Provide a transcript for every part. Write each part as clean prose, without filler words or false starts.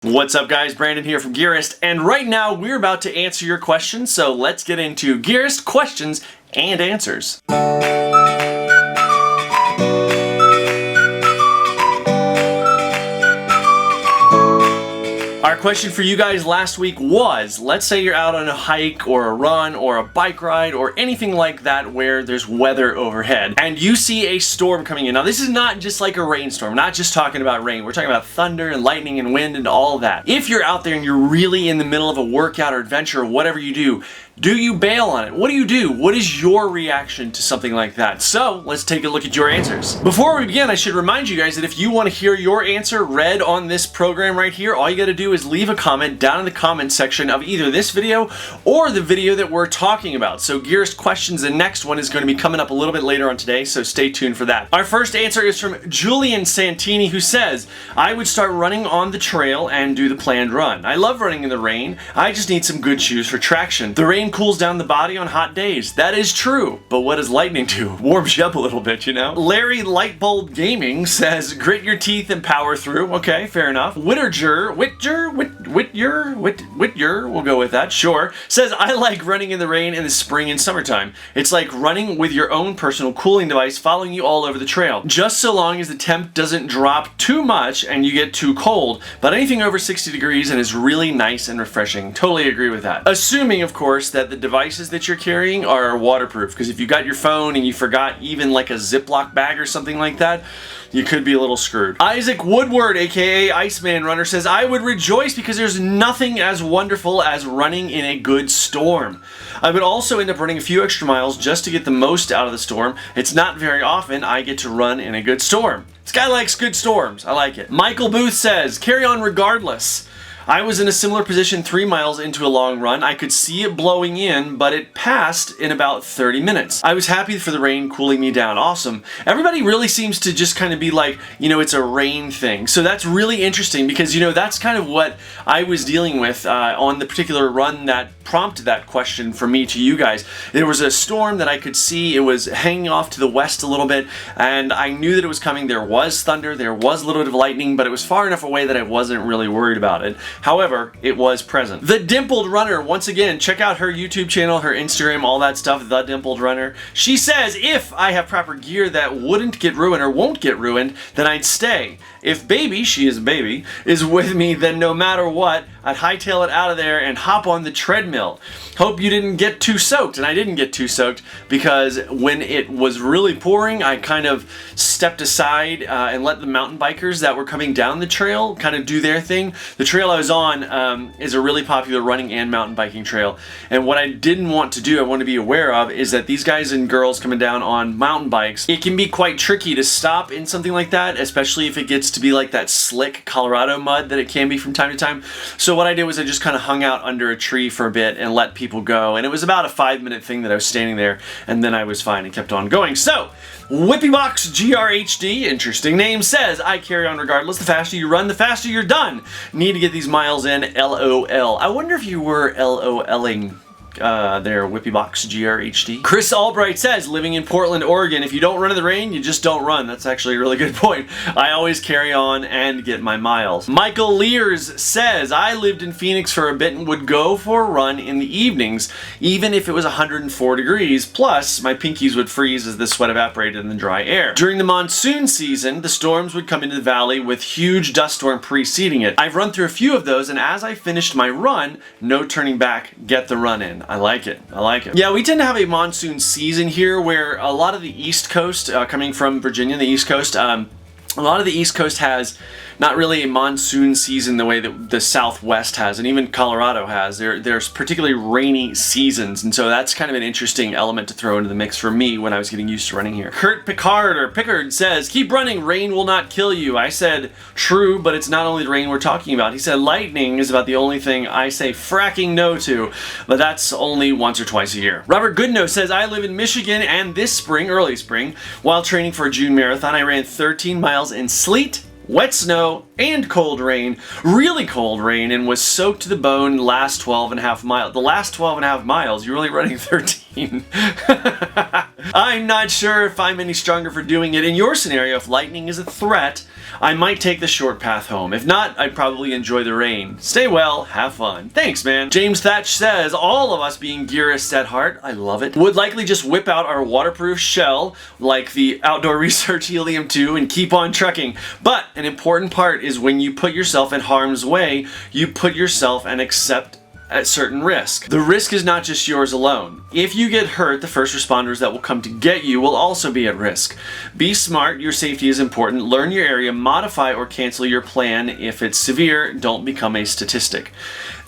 What's up guys, Brandon here from Gearist, and right now we're about to answer your questions, so let's get into Gearist Questions and Answers. Our question for you guys last week was, let's say you're out on a hike or a run or a bike ride or anything like that where there's weather overhead and you see a storm coming in. Now this is not just like a rainstorm, not just talking about rain, we're talking about thunder and lightning and wind and all of that. If you're out there and you're really in the middle of a workout or adventure or whatever you do you bail on it? What do you do? What is your reaction to something like that? So let's take a look at your answers. Before we begin, I should remind you guys that if you want to hear your answer read on this program right here, all you got to do is leave a comment down in the comment section of either this video or the video that we're talking about. So Gearist Questions, the next one is going to be coming up a little bit later on today, so stay tuned for that. Our first answer is from Julian Santini, who says, I would start running on the trail and do the planned run. I love running in the rain. I just need some good shoes for traction. The rain cools down the body on hot days. That is true, but what does lightning do? Warms you up a little bit, you know? Larry Lightbulb Gaming says, grit your teeth and power through. Okay, fair enough. Whittier, we'll go with that, sure. Says, I like running in the rain in the spring and summertime. It's like running with your own personal cooling device following you all over the trail. Just so long as the temp doesn't drop too much and you get too cold, but anything over 60 degrees and is really nice and refreshing. Totally agree with that. Assuming, of course, that the devices that you're carrying are waterproof, because if you got your phone and you forgot even like a Ziploc bag or something like that, you could be a little screwed. Isaac Woodward, aka Iceman Runner, says, I would rejoice because there's nothing as wonderful as running in a good storm. I would also end up running a few extra miles just to get the most out of the storm. It's not very often I get to run in a good storm. This guy likes good storms. I like it. Michael Booth says, carry on regardless. I was in a similar position 3 miles into a long run. I could see it blowing in, but it passed in about 30 minutes. I was happy for the rain cooling me down. Awesome. Everybody really seems to just kind of be like, you know, it's a rain thing. So that's really interesting because, you know, that's kind of what I was dealing with on the particular run that prompted that question from me to you guys. There was a storm that I could see. It was hanging off to the west a little bit, and I knew that it was coming. There was thunder, there was a little bit of lightning, but it was far enough away that I wasn't really worried about it. However, it was present. The Dimpled Runner, once again, check out her YouTube channel, her Instagram, all that stuff, The Dimpled Runner. She says, if I have proper gear that wouldn't get ruined or won't get ruined, then I'd stay. If baby, she is a baby, is with me, then no matter what, I'd hightail it out of there and hop on the treadmill. Hope you didn't get too soaked, and I didn't get too soaked because when it was really pouring, I kind of stepped aside and let the mountain bikers that were coming down the trail kind of do their thing. The trail I was on is a really popular running and mountain biking trail, and what I didn't want to do, I want to be aware of, is that these guys and girls coming down on mountain bikes, it can be quite tricky to stop in something like that, especially if it gets to be like that slick Colorado mud that it can be from time to time. So what I did was I just kind of hung out under a tree for a bit and let people go, and it was about a 5-minute thing that I was standing there, and then I was fine and kept on going. So Whippybox GRHD, interesting name, says, I carry on regardless. The faster you run, the faster you're done. Need to get these miles in, LOL. I wonder if you were LOLing there, Whippybox GRHD. Chris Albright says, living in Portland, Oregon, if you don't run in the rain, you just don't run. That's actually a really good point. I always carry on and get my miles. Michael Lears says, I lived in Phoenix for a bit and would go for a run in the evenings, even if it was 104 degrees, plus my pinkies would freeze as the sweat evaporated in the dry air. During the monsoon season, the storms would come into the valley with huge dust storm preceding it. I've run through a few of those, and as I finished my run, no turning back, get the run in. I like it. I like it. Yeah, we tend to have a monsoon season here where a lot of the East Coast, coming from Virginia, the East Coast, a lot of the East Coast has not really a monsoon season the way that the Southwest has, and even Colorado has. There's particularly rainy seasons, and so that's kind of an interesting element to throw into the mix for me when I was getting used to running here. Kurt Picard, or Pickard, says, keep running, rain will not kill you. I said, true, but it's not only the rain we're talking about. He said, lightning is about the only thing I say fracking no to, but that's only once or twice a year. Robert Goodnow says, I live in Michigan, and this spring, early spring, while training for a June marathon, I ran 13 miles in sleet, wet snow, and cold rain, really cold rain, and was soaked to the bone last 12.5 miles. The last 12.5 miles, you're only running 13. I'm not sure if I'm any stronger for doing it. In your scenario, if lightning is a threat, I might take the short path home. If not, I'd probably enjoy the rain. Stay well, have fun. Thanks, man. James Thatch says, all of us being gearists at heart, I love it, would likely just whip out our waterproof shell, like the Outdoor Research Helium-2, and keep on trekking. But an important part is when you put yourself in harm's way, you put yourself and accept at certain risk. The risk is not just yours alone. If you get hurt, the first responders that will come to get you will also be at risk. Be smart, your safety is important. Learn your area, modify or cancel your plan if it's severe. Don't become a statistic.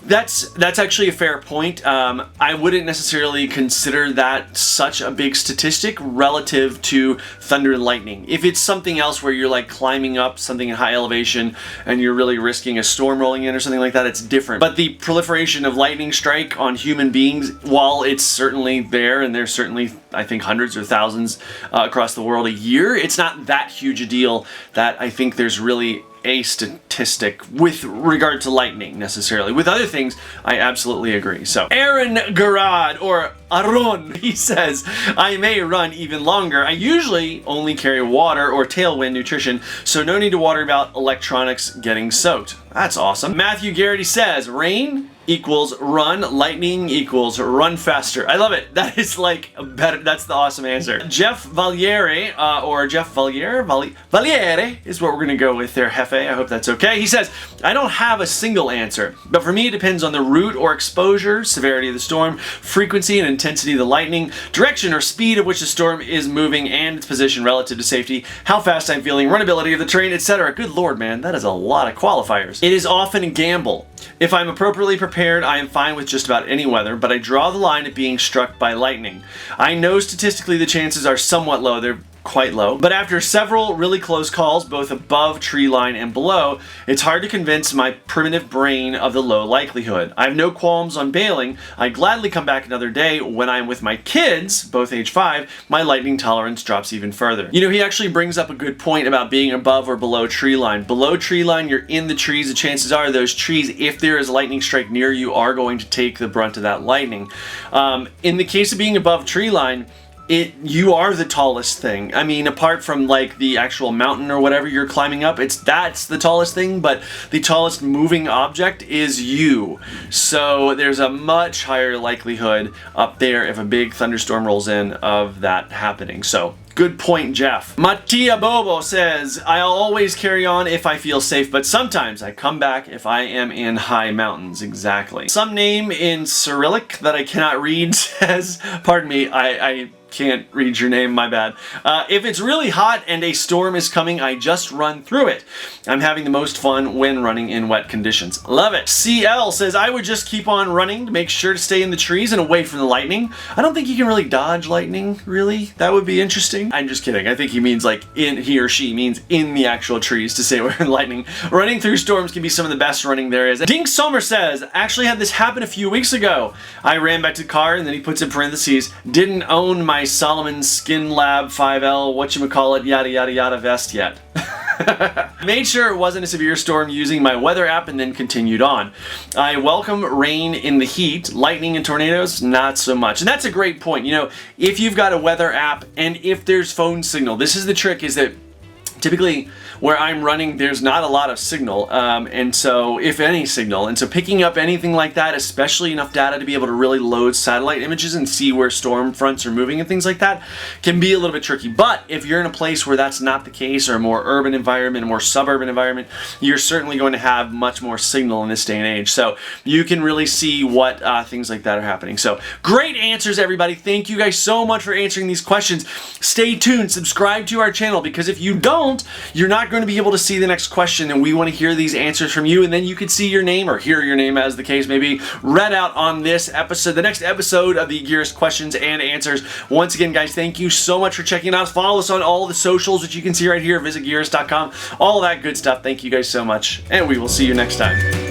That's actually a fair point. I wouldn't necessarily consider that such a big statistic relative to thunder and lightning. If it's something else where you're like climbing up something in high elevation and you're really risking a storm rolling in or something like that, it's different. But the proliferation of lightning strike on human beings, while it's certainly there, and there's certainly, I think, hundreds or thousands across the world a year, it's not that huge a deal that I think there's really a statistic with regard to lightning necessarily. With other things, I absolutely agree. So, Aaron Garad, or Aron, he says, I may run even longer. I usually only carry water or tailwind nutrition, so no need to worry about electronics getting soaked. That's awesome. Matthew Garrity says, rain equals run, lightning equals run faster. I love it. That is like a better, that's the awesome answer. Jeff Valiere, or Jeff Valiere, Valiere is what we're gonna go with there, Hefe. I hope that's okay. He says, I don't have a single answer, but for me it depends on the route or exposure, severity of the storm, frequency and intensity of the lightning, direction or speed at which the storm is moving, and its position relative to safety, how fast I'm feeling, runnability of the terrain, etc. Good lord, man, that is a lot of qualifiers. It is often a gamble. If I'm appropriately prepared, I am fine with just about any weather, but I draw the line at being struck by lightning. I know statistically the chances are somewhat low. They're quite low. But after several really close calls, both above tree line and below, it's hard to convince my primitive brain of the low likelihood. I have no qualms on bailing. I gladly come back another day. When I'm with my kids, both age 5, my lightning tolerance drops even further. You know, he actually brings up a good point about being above or below tree line. Below tree line, you're in the trees. The chances are those trees, if there is a lightning strike near you, are going to take the brunt of that lightning. In the case of being above tree line, you are the tallest thing. I mean, apart from like the actual mountain or whatever you're climbing up, that's the tallest thing, but the tallest moving object is you. So there's a much higher likelihood up there if a big thunderstorm rolls in of that happening. So good point, Jeff. Mattia Bobo says, I'll always carry on if I feel safe, but sometimes I come back if I am in high mountains. Exactly. Some name in Cyrillic that I cannot read says, pardon me, I can't read your name, my bad. If it's really hot and a storm is coming, I just run through it. I'm having the most fun when running in wet conditions. Love it. CL says, I would just keep on running to make sure to stay in the trees and away from the lightning. I don't think you can really dodge lightning, really. That would be interesting. I'm just kidding. I think he means like he or she means in the actual trees to stay away from lightning. Running through storms can be some of the best running there is. Dink Sommer says, actually had this happen a few weeks ago. I ran back to the car, and then he puts in parentheses, didn't own my Solomon Skin Lab 5L whatchamacallit yada yada yada vest yet. Made sure it wasn't a severe storm using my weather app and then continued on. I welcome rain in the heat, lightning and tornadoes, not so much. And that's a great point. You know, if you've got a weather app and if there's phone signal, this is the trick, is that typically where I'm running, there's not a lot of signal, and so, if any signal, and so picking up anything like that, especially enough data to be able to really load satellite images and see where storm fronts are moving and things like that, can be a little bit tricky. But if you're in a place where that's not the case, or a more urban environment, a more suburban environment, you're certainly going to have much more signal in this day and age, so you can really see what things like that are happening. So, great answers, everybody. Thank you guys so much for answering these questions. Stay tuned, subscribe to our channel, because if you don't, you're not going to be able to see the next question, and we want to hear these answers from you, and then you could see your name, or hear your name as the case may be, read out on this episode, the next episode of the Gearist Questions and Answers. Once again, guys, thank you so much for checking out. Follow us on all the socials, which you can see right here. Visit Gearist.com, all that good stuff. Thank you guys so much, and we will see you next time.